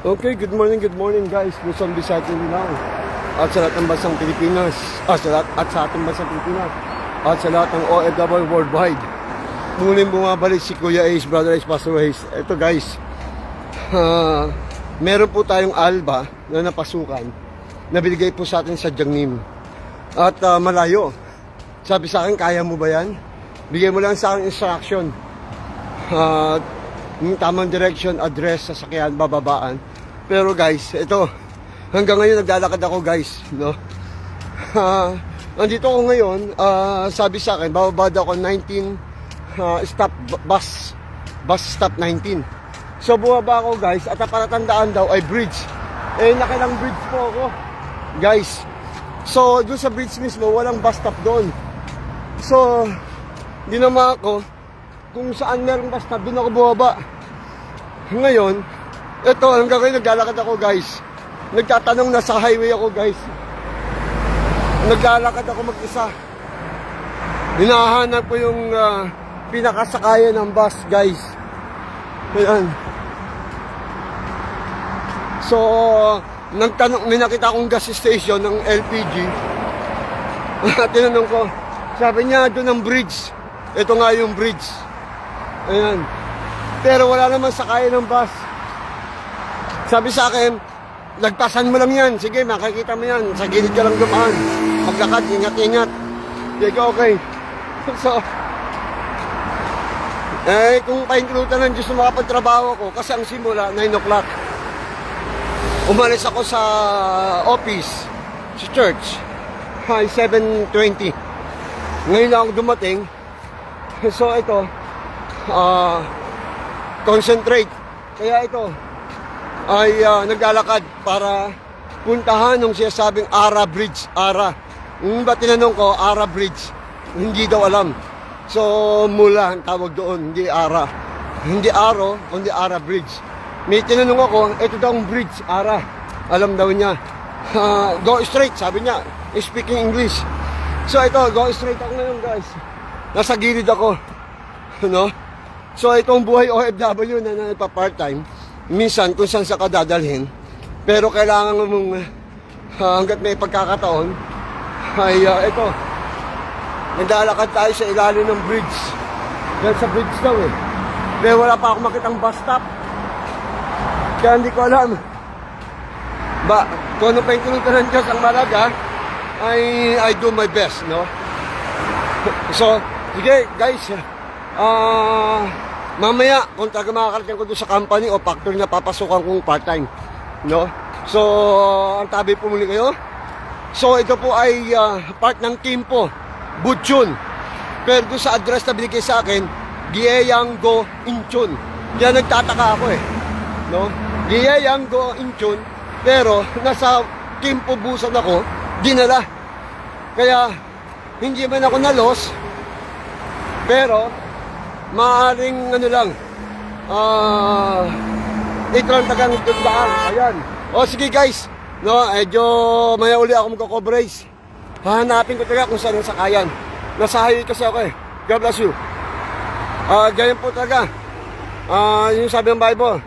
Okay, good morning guys. Luzon, Visayas, Mindanao. At sa lahat ng bansang Pilipinas. At sa ating bansang Pilipinas. At sa lahat ng OFW worldwide. Muling bumabalik si Kuya Ace, Brother Ace, Pastor Ace. Ito guys, meron po tayong alba na napasukan na binigay po sa atin sa Jiangnim. At malayo. Sabi sa akin, kaya mo ba yan? Bigay mo lang sa akin instruction. Yung tamang direction, address, sasakyan, bababaan. Pero guys, ito, hanggang ngayon naglalakad ako guys, no? Nandito ako ngayon, sabi sa akin, bababa ako 19 stop bus stop 19. So bumaba ako guys, at palatandaan daw ay bridge. Nakilang bridge po ako, guys. So doon sa bridge mismo, walang bus stop doon. So, ginawa ko, kung saan merong bus stop, doon ako bumaba. Ngayon, ito, hanggang ngayon naglalakad ako guys. Nagtatanong na sa highway ako guys. Naglalakad ako mag-isa. Hinahanap ko yung pinakasakayan ng bus guys. Ayan. So, may nakita akong gas station ng LPG. Tinanong ko, sabi niya doon ang bridge. Ito nga yung bridge. Ayan. Pero wala naman sakayan ng bus. Sabi sa akin, lagpasan mo lang yan. Sige, makikita mo yan. Sa gilid ka lang dumaan. Maglakad, ingat-ingat. Sige, okay. So, kung paintulutan ng Diyos na makapagtrabaho ko, kasi ang simula, 9 o'clock. Umalis ako sa office, sa church, 7:20. Ngayon lang ako dumating. So, ito, concentrate. Kaya ito ay naglalakad para puntahan ng sinasabing Ara Bridge. Ara. Ba tinanong ko, Ara Bridge. Hindi daw alam. So, mula ang tawag doon, hindi Ara. Hindi Aro, kundi Ara Bridge. May tinanong ako, ito daw ang bridge, Ara. Alam daw niya. Go straight, sabi niya. Speaking English. So, ito, go straight ako ngayon, guys. Nasa gilid ako. No? So, itong buhay OFW na nagpa-part-time, minsan kung saan sa kadadalhin, pero kailangan mong hanggat may pagkakataon, ay ito, naglalakad tayo sa ilalim ng bridge. Dahil sa bridge daw eh. Pero wala pa ako makitang bus stop. Kaya hindi ko alam. Kung ano pa yung tinutulungan ng Diyos ang malaga, I do my best, no? So, sige guys, mamaya, kung taga makakarating ko doon sa company o factory na papasukan kong part-time, no? So, ang tabi po muli kayo. So, ito po ay part ng team po, Butchun. Pero doon sa address na binigay sa akin, Gieyanggo Incheon. Kaya nagtataka ako eh, no? Gieyanggo Incheon, pero nasa team po busan ako, dinala. Kaya, hindi man ako na-loss, pero, maaring ano lang, itrang tagang daan. Ayan. O sige guys, no, medyo maya uli ako magko-coverage. Hahanapin ko talaga kung saan ang sakayan. Nasa highway kasi ako eh. God bless you. Ganyan po talaga. Yung sabi ng Bible,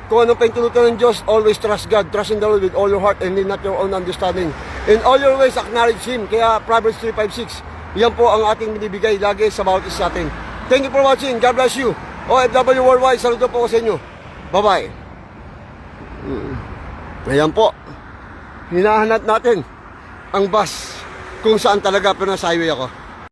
kung ano pa yung tinutunan ng Diyos, always trust God. Trust in the Lord with all your heart and lean not your own understanding. In all your ways, acknowledge Him. Kaya Proverbs 3:5-6, yan po ang ating binibigay lagi sa bawat isa natin. Thank you for watching. God bless you. OFW Worldwide, saludo po ko sa inyo. Bye-bye. Ayan po. Hinahanap natin ang bus kung saan talaga, pero nasa highway ako.